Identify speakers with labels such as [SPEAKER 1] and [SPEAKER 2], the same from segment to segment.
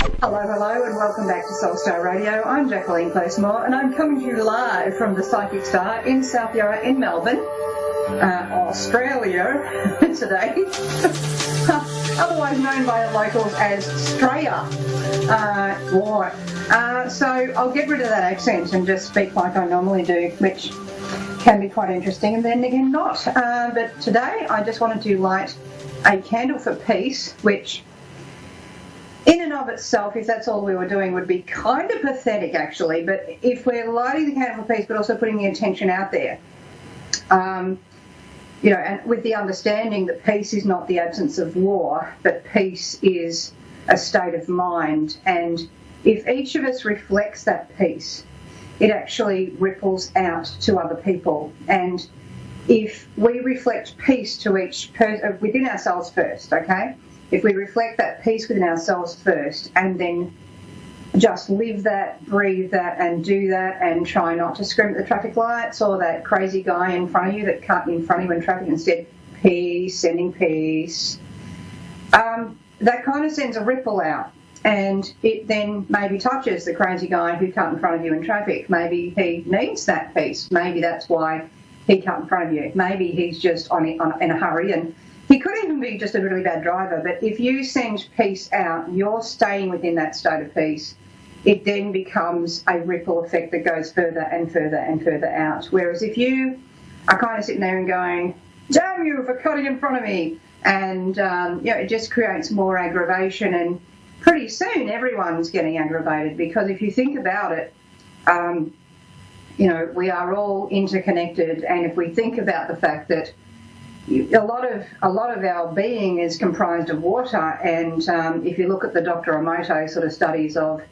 [SPEAKER 1] Hello, and welcome back to Soulstar Radio. I'm Jacqueline Closemore, and I'm coming to you live from the Psychic Star in South Yarra in Melbourne, Australia, today. Otherwise known by the locals as Australia. So I'll get rid of that accent and just speak like I normally do, which can be quite interesting, and then again not. But today I just wanted to light a candle for peace, which in and of itself, if that's all we were doing, would be kind of pathetic, actually. But if we're lighting the candle for peace, but also putting the intention out there, and with the understanding that peace is not the absence of war, but peace is a state of mind. And if each of us reflects that peace, it actually ripples out to other people. And if we reflect peace to each person within ourselves first, okay? If we reflect that peace within ourselves first and then just live that, breathe that and do that and try not to scream at the traffic lights or that crazy guy in front of you that cut in front of you in traffic, instead peace, sending peace, that kind of sends a ripple out, and it then maybe touches the crazy guy who cut in front of you in traffic. Maybe he needs that peace. Maybe that's why he cut in front of you. Maybe he's just in a hurry, and he could even be just a really bad driver. But if you send peace out, you're staying within that state of peace. It then becomes a ripple effect that goes further and further and further out. Whereas if you are kind of sitting there and going, damn you for cutting in front of me, and it just creates more aggravation, and pretty soon everyone's getting aggravated, because if you think about it, we are all interconnected, and if we think about the fact that a lot of our being is comprised of water, and if you look at the Dr. Emoto sort of studies of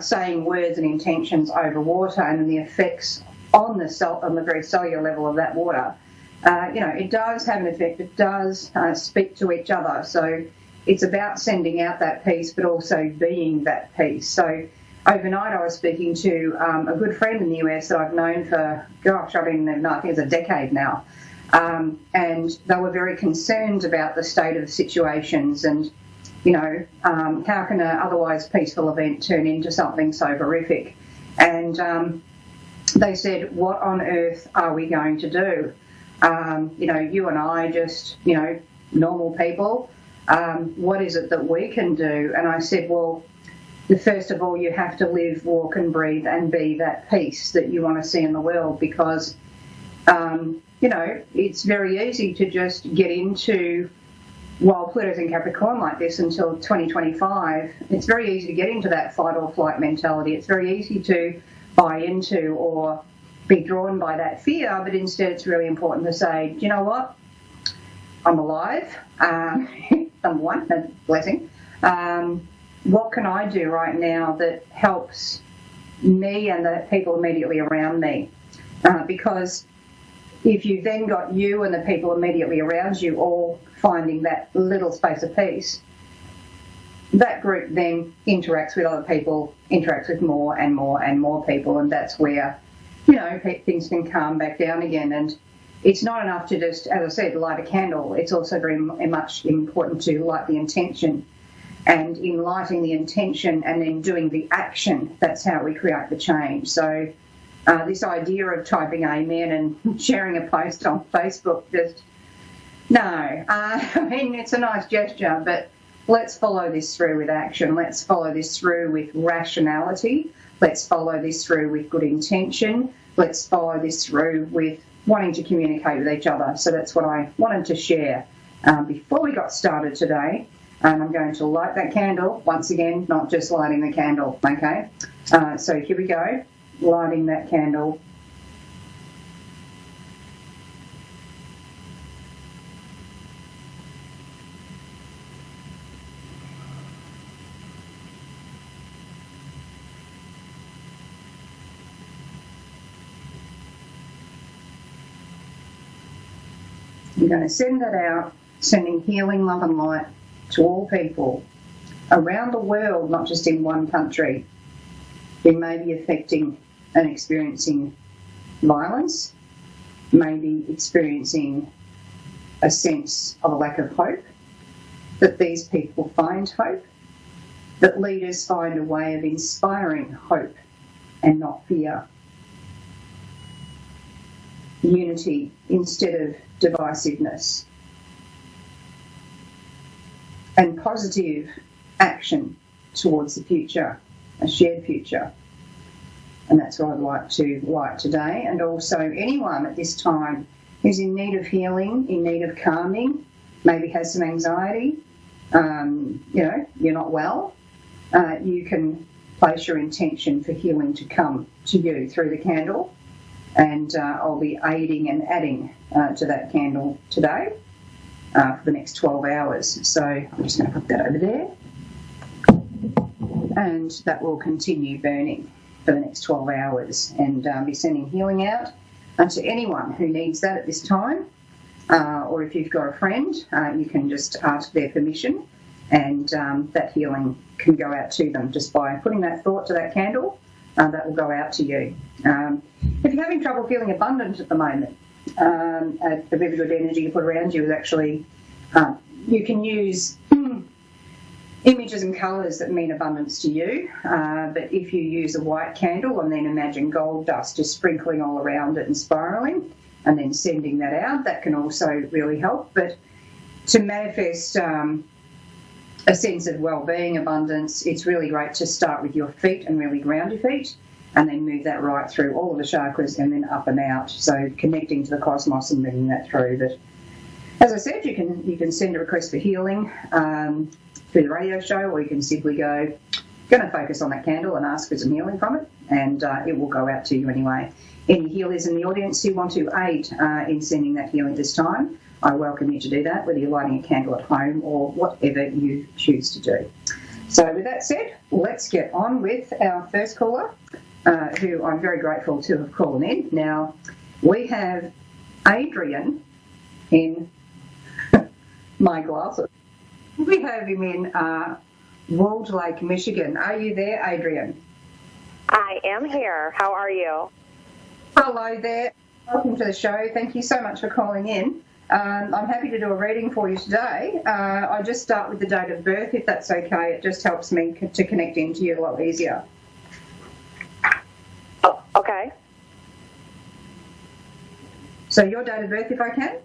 [SPEAKER 1] saying words and intentions over water and the effects on the very cellular level of that water, it does have an effect. It does speak to each other. So it's about sending out that peace, but also being that peace. So overnight I was speaking to a good friend in the US that I've known for, I think it's a decade now. And they were very concerned about the state of situations and, how can an otherwise peaceful event turn into something so horrific? And they said, what on earth are we going to do? You and I just, normal people, what is it that we can do? And I said, well, first of all, you have to live, walk and breathe and be that peace that you want to see in the world, because it's very easy to just get into, while Pluto's in Capricorn like this until 2025, it's very easy to get into that fight or flight mentality. It's very easy to buy into or be drawn by that fear, but instead it's really important to say, do you know what? I'm alive. Number one, that's a blessing. What can I do right now that helps me and the people immediately around me? Because if you've then got you and the people immediately around you all finding that little space of peace, that group then interacts with other people, interacts with more and more and more people, and that's where, things can calm back down again. And it's not enough to just, as I said, light a candle. It's also very much important to light the intention. And in lighting the intention and then doing the action, that's how we create the change. So this idea of typing amen and sharing a post on Facebook, it's a nice gesture, but let's follow this through with action. Let's follow this through with rationality. Let's follow this through with good intention. Let's follow this through with wanting to communicate with each other. So that's what I wanted to share before we got started today. And I'm going to light that candle, once again, not just lighting the candle, okay? So here we go, lighting that candle. I'm going to send that out, sending healing, love and light to all people around the world, not just in one country, who may be affecting and experiencing violence, may be experiencing a sense of a lack of hope, that these people find hope, that leaders find a way of inspiring hope and not fear. Unity instead of divisiveness. And positive action towards the future, a shared future. And that's what I'd like to light today. And also anyone at this time who's in need of healing, in need of calming, maybe has some anxiety, you're not well, you can place your intention for healing to come to you through the candle. And I'll be aiding and adding to that candle today for the next 12 hours. So I'm just going to put that over there. And that will continue burning for the next 12 hours and be sending healing out to anyone who needs that at this time. Or if you've got a friend, you can just ask their permission and that healing can go out to them just by putting that thought to that candle. That will go out to you. If you're having trouble feeling abundant at the moment, a very good energy to put around you is actually, you can use images and colours that mean abundance to you. But if you use a white candle and then imagine gold dust just sprinkling all around it and spiralling and then sending that out, that can also really help. But to manifest a sense of well-being, abundance, it's really great to start with your feet and really ground your feet and then move that right through all of the chakras and then up and out. So connecting to the cosmos and moving that through. But as I said, you can send a request for healing through the radio show, or you can simply going to focus on that candle and ask for some healing from it, and it will go out to you anyway. Any healers in the audience who want to aid in sending that healing this time, I welcome you to do that, whether you're lighting a candle at home or whatever you choose to do. So with that said, let's get on with our first caller, who I'm very grateful to have called in. Now, we have Adrian in my glasses. We have him in Walled Lake, Michigan. Are you there, Adrian?
[SPEAKER 2] I am here. How are you?
[SPEAKER 1] Hello there. Welcome to the show. Thank you so much for calling in. I'm happy to do a reading for you today. I just start with the date of birth, if that's okay. It just helps me to connect into you a lot easier.
[SPEAKER 2] Oh, okay.
[SPEAKER 1] So your date of birth, if I can?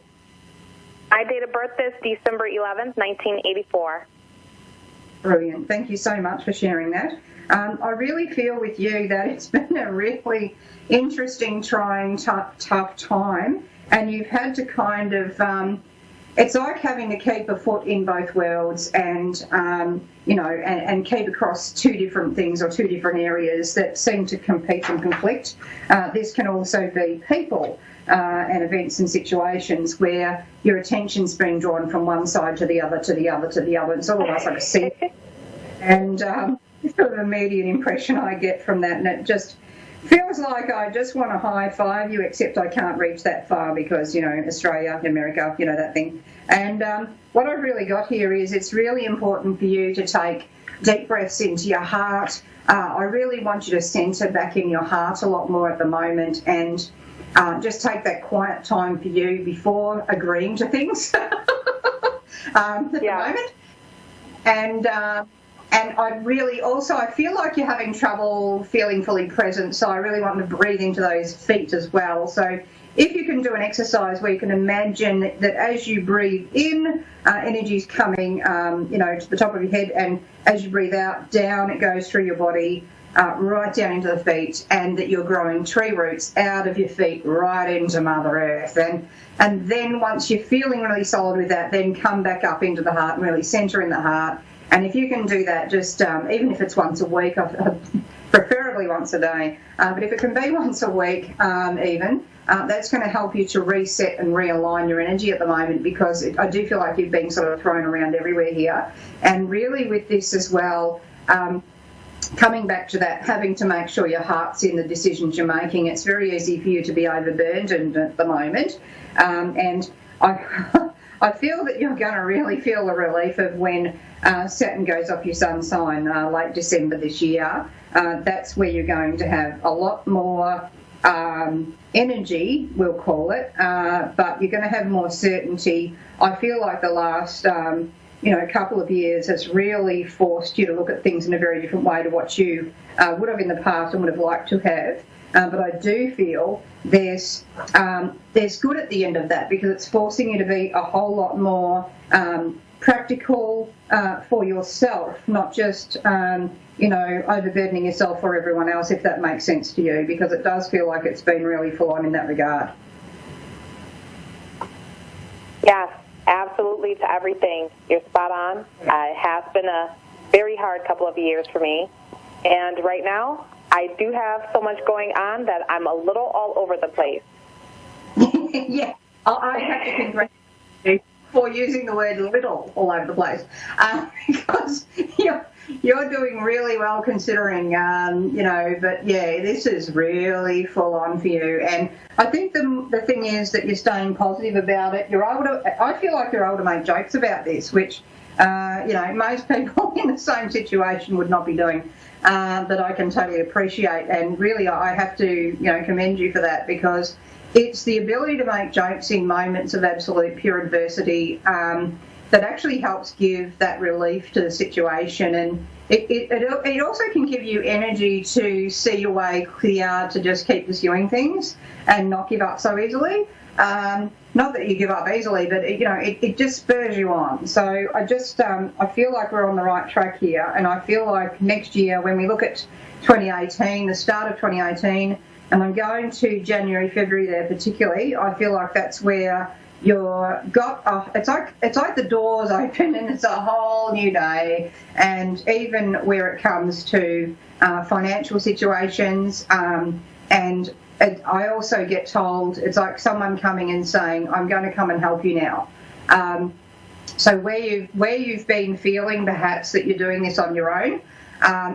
[SPEAKER 2] My date of birth is December 11th, 1984.
[SPEAKER 1] Brilliant. Thank you so much for sharing that. I really feel with you that it's been a really interesting, trying, tough time, and you've had to kind of, it's like having to keep a foot in both worlds and, and keep across two different things or two different areas that seem to compete and conflict. This can also be people and events and situations where your attention's being drawn from one side to the other, to the other, to the other. It's almost like a sea. And it's sort of an immediate impression I get from that, and it just feels like I just want to high five you, except I can't reach that far because, Australia, America, that thing. And what I've really got here is it's really important for you to take deep breaths into your heart. I really want you to centre back in your heart a lot more at the moment and just take that quiet time for you before agreeing to things at the moment. And I really also, I feel like you're having trouble feeling fully present, so I really want to breathe into those feet as well. So if you can do an exercise where you can imagine that as you breathe in, energy's coming, to the top of your head, and as you breathe out, down it goes through your body, right down into the feet, and that you're growing tree roots out of your feet right into Mother Earth. And then once you're feeling really solid with that, then come back up into the heart and really centre in the heart. And if you can do that, just even if it's once a week, preferably once a day, but if it can be once a week even, that's going to help you to reset and realign your energy at the moment, because I do feel like you've been sort of thrown around everywhere here. And really with this as well, coming back to that, having to make sure your heart's in the decisions you're making, it's very easy for you to be overburdened at the moment. And I feel that you're going to really feel the relief of when Saturn goes off your sun sign late December this year. That's where you're going to have a lot more energy, we'll call it, but you're going to have more certainty. I feel like the last couple of years has really forced you to look at things in a very different way to what you would have in the past and would have liked to have. But I do feel there's good at the end of that, because it's forcing you to be a whole lot more practical for yourself, not just overburdening yourself or everyone else, if that makes sense to you, because it does feel like it's been really full on in that regard.
[SPEAKER 2] Yes, absolutely, to everything. You're spot on. It has been a very hard couple of years for me, and right now I do have so much going on that I'm a little all over the place.
[SPEAKER 1] Yeah, I have to congratulate you for using the word little all over the place, because you're doing really well considering, but yeah, this is really full on for you. And I think the thing is that you're staying positive about it. I feel like you're able to make jokes about this, which, most people in the same situation would not be doing. That I can totally appreciate, and really I have to commend you for that, because it's the ability to make jokes in moments of absolute pure adversity that actually helps give that relief to the situation, and it also can give you energy to see your way clear to just keep pursuing things and not give up so easily. Not that you give up easily, but it just spurs you on. So I feel like we're on the right track here, and I feel like next year when we look at 2018, the start of 2018, and I'm going to January, February there particularly, I feel like that's where it's like the doors open and it's a whole new day. And even where it comes to financial situations, and I also get told it's like someone coming and saying, I'm going to come and help you now. So where you've been feeling perhaps that you're doing this on your own,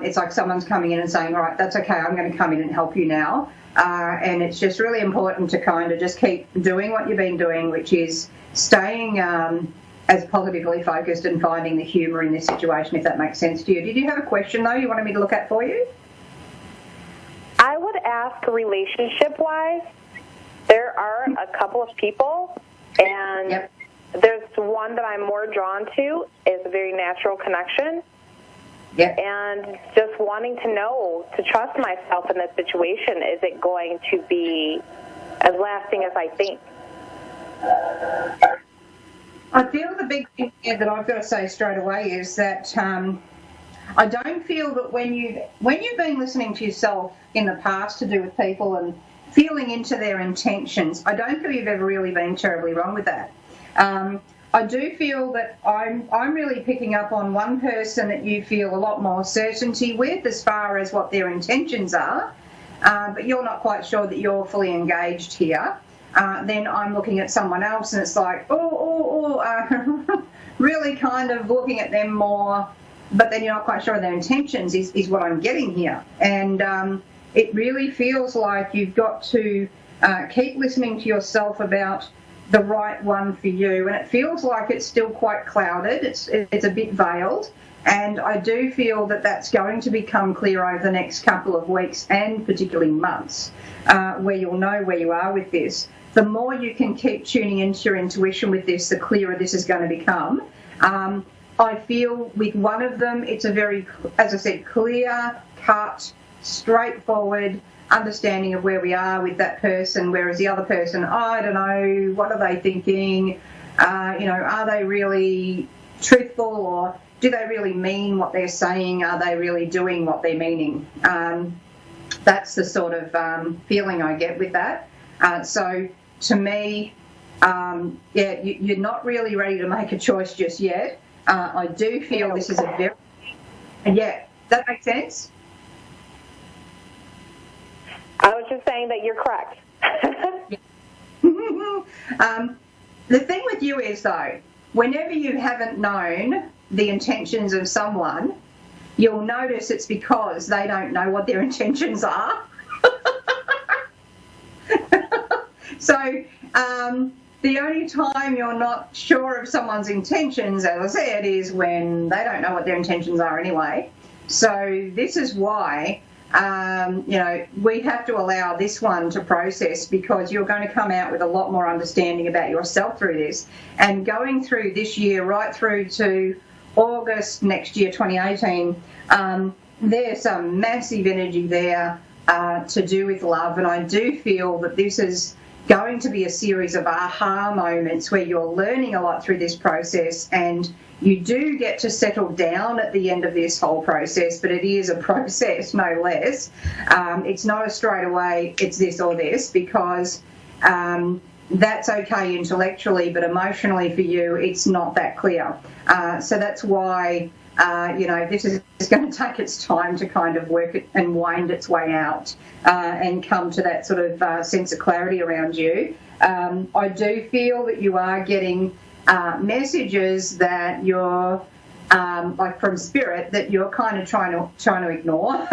[SPEAKER 1] it's like someone's coming in and saying, all right, that's okay, I'm going to come in and help you now. And it's just really important to kind of just keep doing what you've been doing, which is staying as positively focused and finding the humour in this situation, if that makes sense to you. Did you have a question, though, you wanted me to look at for you?
[SPEAKER 2] I would ask, relationship-wise, there are a couple of people, and
[SPEAKER 1] Yep.
[SPEAKER 2] There's one that I'm more drawn to. Is a very natural connection.
[SPEAKER 1] Yeah.
[SPEAKER 2] And just wanting to know, to trust myself in this situation, is it going to be as lasting as I think?
[SPEAKER 1] I feel the big thing here that I've got to say straight away is that I don't feel that when you've been listening to yourself in the past to do with people and feeling into their intentions, I don't feel you've ever really been terribly wrong with that. I do feel that I'm really picking up on one person that you feel a lot more certainty with as far as what their intentions are, but you're not quite sure that you're fully engaged here. Then I'm looking at someone else and it's like, really kind of looking at them more, but then you're not quite sure of their intentions is what I'm getting here. And it really feels like you've got to keep listening to yourself about the right one for you, and it feels like it's still quite clouded, it's a bit veiled, and I do feel that that's going to become clear over the next couple of weeks and particularly months, where you'll know where you are with this. The more you can keep tuning into your intuition with this, the clearer this is going to become. I feel with one of them, it's a very, as I said, clear, cut, straightforward understanding of where we are with that person, whereas the other person, I don't know, what are they thinking? Are they really truthful, or do they really mean what they're saying? Are they really doing what they're meaning? That's the sort of feeling I get with that. So to me, you're not really ready to make a choice just yet. I do feel this is a very, that makes sense?
[SPEAKER 2] I was just saying that you're correct.
[SPEAKER 1] The thing with you is, though, whenever you haven't known the intentions of someone, you'll notice it's because they don't know what their intentions are. So the only time you're not sure of someone's intentions, as I said, is when they don't know what their intentions are anyway. So this is why we have to allow this one to process, because you're going to come out with a lot more understanding about yourself through this. And going through this year right through to August next year, 2018, there's some massive energy there to do with love. And I do feel that this is going to be a series of aha moments where you're learning a lot through this process, and you do get to settle down at the end of this whole process, but it is a process, no less. It's not a straight away, it's this or this, because that's okay intellectually, but emotionally for you, it's not that clear. So that's why, this is going to take its time to kind of work it and wind its way out and come to that sort of sense of clarity around you. I do feel that you are getting messages that you're, like from Spirit, that you're kind of trying to ignore.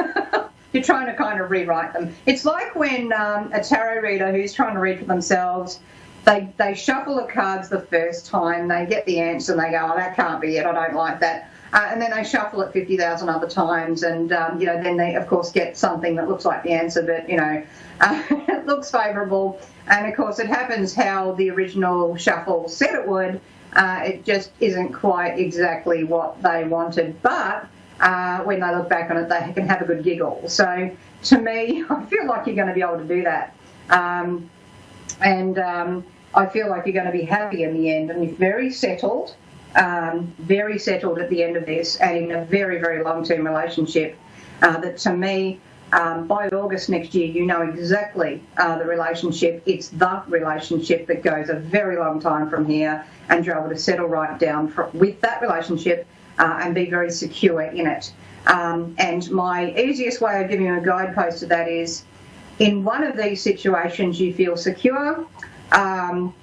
[SPEAKER 1] You're trying to kind of rewrite them. It's like when a tarot reader who's trying to read for themselves, they shuffle the cards the first time, they get the answer and they go, oh, that can't be it, I don't like that. And then they shuffle it 50,000 other times, and then they of course get something that looks like the answer, but it looks favourable. And of course, it happens how the original shuffle said it would. It just isn't quite exactly what they wanted, but when they look back on it, they can have a good giggle. So to me, I feel like you're going to be able to do that, and I feel like you're going to be happy in the end, and you're very settled at the end of this, and in a very, very long-term relationship. That to me, by August next year, you know exactly the relationship. It's the relationship that goes a very long time from here, and you're able to settle right down with that relationship and be very secure in it. And my easiest way of giving you a guidepost to that is, in one of these situations you feel secure, in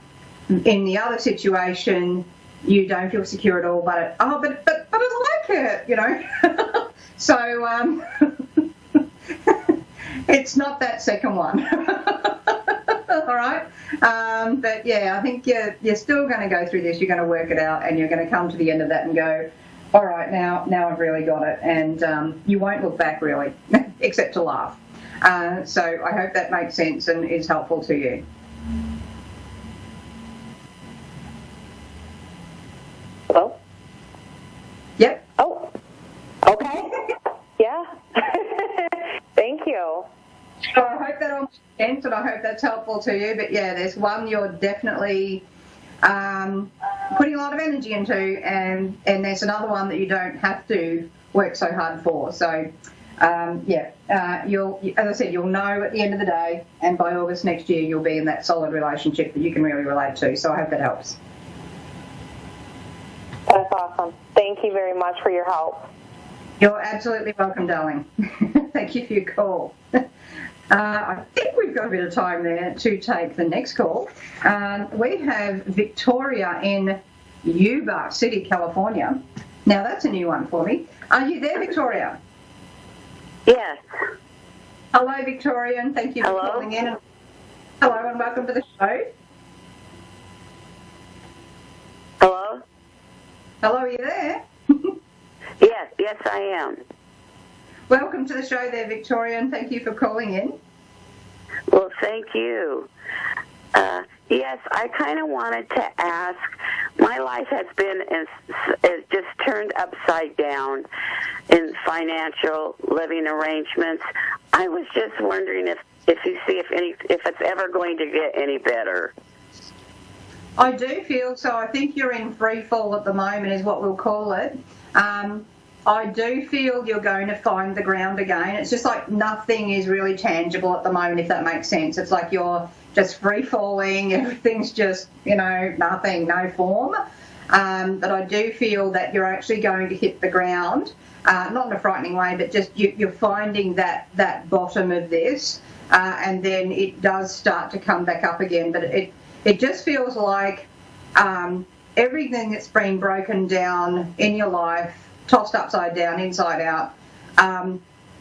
[SPEAKER 1] the other situation you don't feel secure at all, but I like it, So it's not that second one. All right. But yeah, I think you're still going to go through this. You're going to work it out, and you're going to come to the end of that and go, all right, now I've really got it. And you won't look back really, except to laugh. So I hope that makes sense and is helpful to you.
[SPEAKER 2] Hello?
[SPEAKER 1] Yep.
[SPEAKER 2] Oh, okay. Yeah. Thank you.
[SPEAKER 1] So I hope that all makes sense, and I hope that's helpful to you. But yeah, there's one you're definitely putting a lot of energy into, and there's another one that you don't have to work so hard for. So you'll, as I said, you'll know at the end of the day, and by August next year, you'll be in that solid relationship that you can really relate to. So I hope that helps.
[SPEAKER 2] That's awesome. Thank you very much for your help.
[SPEAKER 1] You're absolutely welcome, darling. Thank you for your call. I think we've got a bit of time there to take the next call. We have Victoria in Yuba City, California. Now, that's a new one for me. Are you there, Victoria?
[SPEAKER 3] Yes.
[SPEAKER 1] Hello, Victoria, and thank you for
[SPEAKER 3] Hello?
[SPEAKER 1] calling in. Hello, and welcome to the show.
[SPEAKER 3] Hello?
[SPEAKER 1] Hello, are you there?
[SPEAKER 3] Yes, I am.
[SPEAKER 1] Welcome to the show there, Victoria, and thank you for calling in.
[SPEAKER 3] Well, thank you. Yes, I kind of wanted to ask, my life has been just turned upside down in financial living arrangements. I was just wondering if you see if it's ever going to get any better.
[SPEAKER 1] I do feel so. I think you're in free fall at the moment is what we'll call it. I do feel you're going to find the ground again. It's just like nothing is really tangible at the moment, if that makes sense. It's like you're just free falling. Everything's just, nothing, no form. But I do feel that you're actually going to hit the ground, not in a frightening way, but just you're finding that bottom of this, and then it does start to come back up again. But it just feels like everything that's been broken down in your life, tossed upside down, inside out,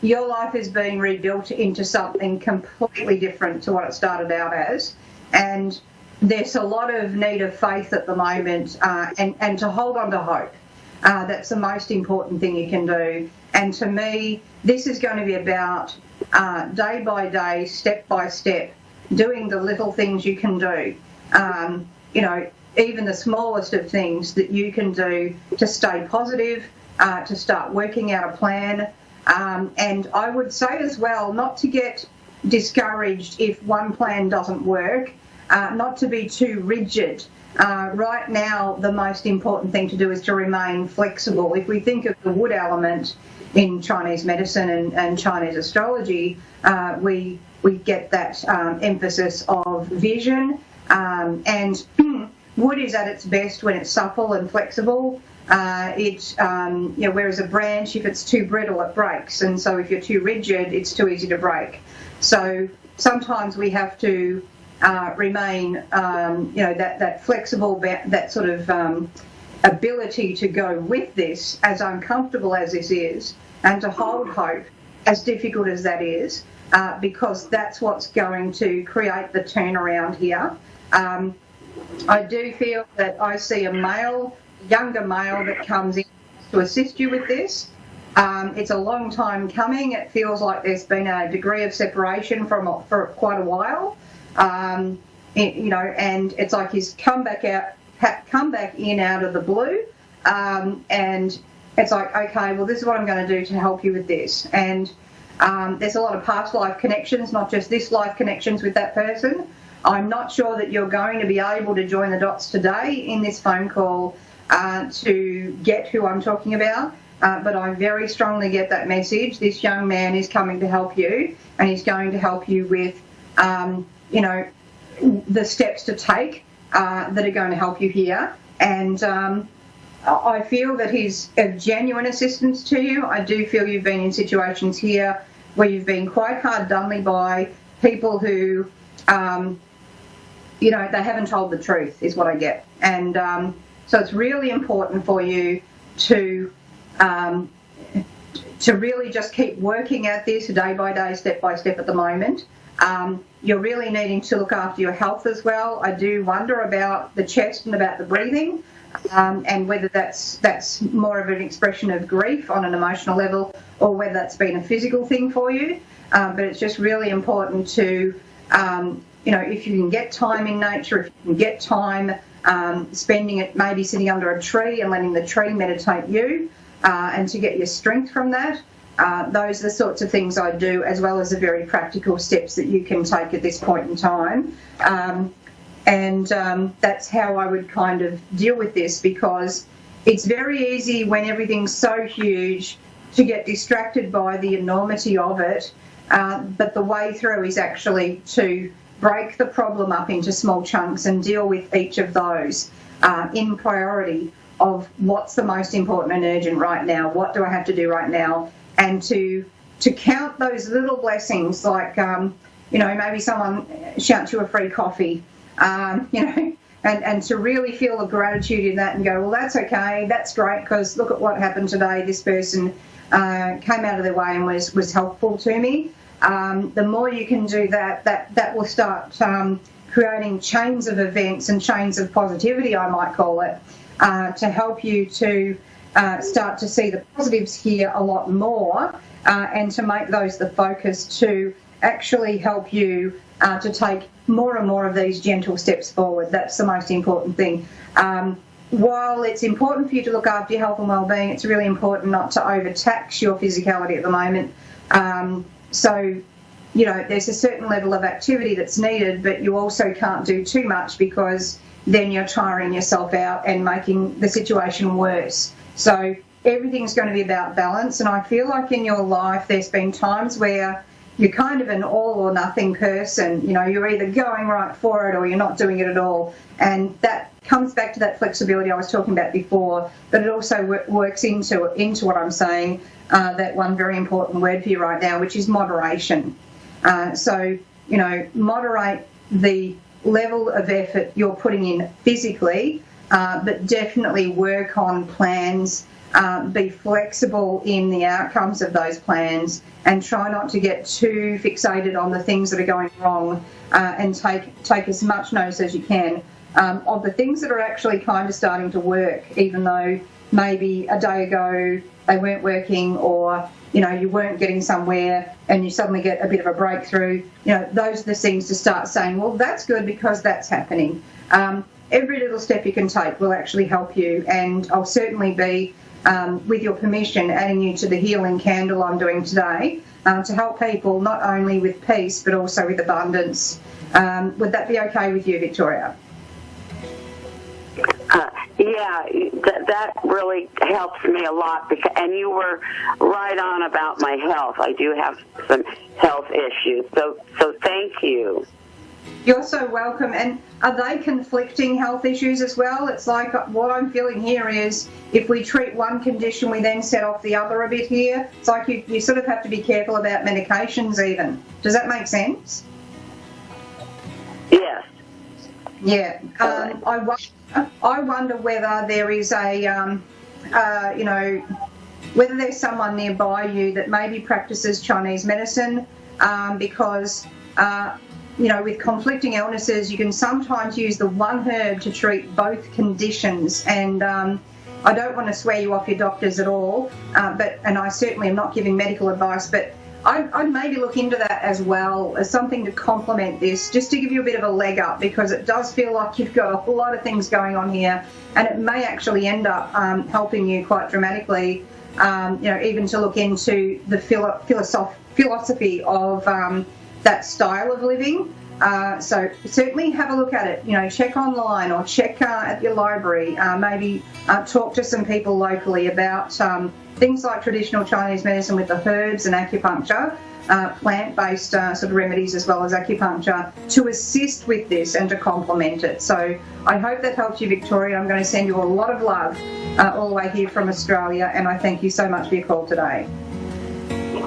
[SPEAKER 1] your life is being rebuilt into something completely different to what it started out as. And there's a lot of need of faith at the moment, and to hold on to hope. That's the most important thing you can do. And to me, this is going to be about day by day, step by step, doing the little things you can do. Even the smallest of things that you can do to stay positive, to start working out a plan. And I would say as well, not to get discouraged if one plan doesn't work, not to be too rigid. Right now, the most important thing to do is to remain flexible. If we think of the wood element in Chinese medicine and Chinese astrology, we get that emphasis of vision, and wood is at its best when it's supple and flexible. Whereas a branch, if it's too brittle, it breaks, and so if you're too rigid, it's too easy to break. So sometimes we have to remain, that flexible, that sort of ability to go with this, as uncomfortable as this is, and to hold hope, as difficult as that is, because that's what's going to create the turnaround here. I do feel that I see a younger male that comes in to assist you with this. It's a long time coming. It feels like there's been a degree of separation for quite a while. And it's like he's come back in out of the blue, and it's like, okay, well, this is what I'm going to do to help you with this. And there's a lot of past life connections, not just this life connections with that person. I'm not sure that you're going to be able to join the dots today in this phone call to get who I'm talking about, but I very strongly get that message. This young man is coming to help you, and he's going to help you with the steps to take that are going to help you here. And I feel that he's of genuine assistance to you. I do feel you've been in situations here where you've been quite hard done by people who, they haven't told the truth, is what I get. And so it's really important for you to really just keep working at this day by day, step by step at the moment. You're really needing to look after your health as well. I do wonder about the chest and about the breathing, and whether that's more of an expression of grief on an emotional level, or whether that's been a physical thing for you. But it's just really important to, if you can get time in nature, if you can get time spending it maybe sitting under a tree and letting the tree meditate you, and to get your strength from that. Those are the sorts of things I do, as well as the very practical steps that you can take at this point in time. That's how I would kind of deal with this, because it's very easy when everything's so huge to get distracted by the enormity of it. But the way through is actually to break the problem up into small chunks and deal with each of those in priority of what's the most important and urgent right now, what do I have to do right now, and to count those little blessings, like, maybe someone shouts you a free coffee, and to really feel the gratitude in that and go, well, that's okay, that's great, because look at what happened today. This person came out of their way and was helpful to me. The more you can do that will start creating chains of events and chains of positivity, I might call it, to help you to start to see the positives here a lot more, and to make those the focus to actually help you to take more and more of these gentle steps forward. That's the most important thing. While it's important for you to look after your health and well-being, it's really important not to overtax your physicality at the moment. There's a certain level of activity that's needed, but you also can't do too much, because then you're tiring yourself out and making the situation worse. So everything's going to be about balance, and I feel like in your life there's been times where you're kind of an all or nothing person. You're either going right for it or you're not doing it at all. And that comes back to that flexibility I was talking about before, but it also works into what I'm saying, that one very important word for you right now, which is moderation. Moderate the level of effort you're putting in physically, but definitely work on plans, be flexible in the outcomes of those plans, and try not to get too fixated on the things that are going wrong, and take as much notice as you can of the things that are actually kind of starting to work, even though maybe a day ago they weren't working, or you weren't getting somewhere and you suddenly get a bit of a breakthrough. Those are the things to start saying, well, that's good because that's happening. Every little step you can take will actually help you, and I'll certainly be, with your permission, adding you to the healing candle I'm doing today to help people not only with peace but also with abundance. Would that be okay with you, Victoria?
[SPEAKER 3] Yeah, that really helps me a lot, and you were right on about my health. I do have some health issues, so thank you.
[SPEAKER 1] You're so welcome. And are they conflicting health issues as well? It's like what I'm feeling here is if we treat one condition, we then set off the other a bit here. It's like you sort of have to be careful about medications even. Does that make sense?
[SPEAKER 3] Yes.
[SPEAKER 1] Yeah. I wonder whether there is whether there's someone nearby you that maybe practices Chinese medicine, because with conflicting illnesses, you can sometimes use the one herb to treat both conditions. And I don't want to swear you off your doctors at all, and I certainly am not giving medical advice, but I'd maybe look into that as well as something to complement this, just to give you a bit of a leg up, because it does feel like you've got a whole lot of things going on here, and it may actually end up helping you quite dramatically, even to look into the philosophy of that style of living. So certainly have a look at it, check online or check at your library, maybe talk to some people locally about things like traditional Chinese medicine with the herbs and acupuncture, plant-based sort of remedies as well as acupuncture to assist with this and to complement it. So I hope that helps you, Victoria. I'm going to send you a lot of love all the way here from Australia, and I thank you so much for your call today.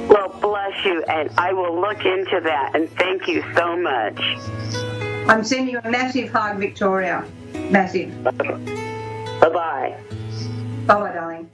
[SPEAKER 3] Well, bless you, and I will look into that, and thank you so much.
[SPEAKER 1] I'm sending you a massive hug, Victoria. Massive.
[SPEAKER 3] Bye-bye.
[SPEAKER 1] Bye-bye, darling.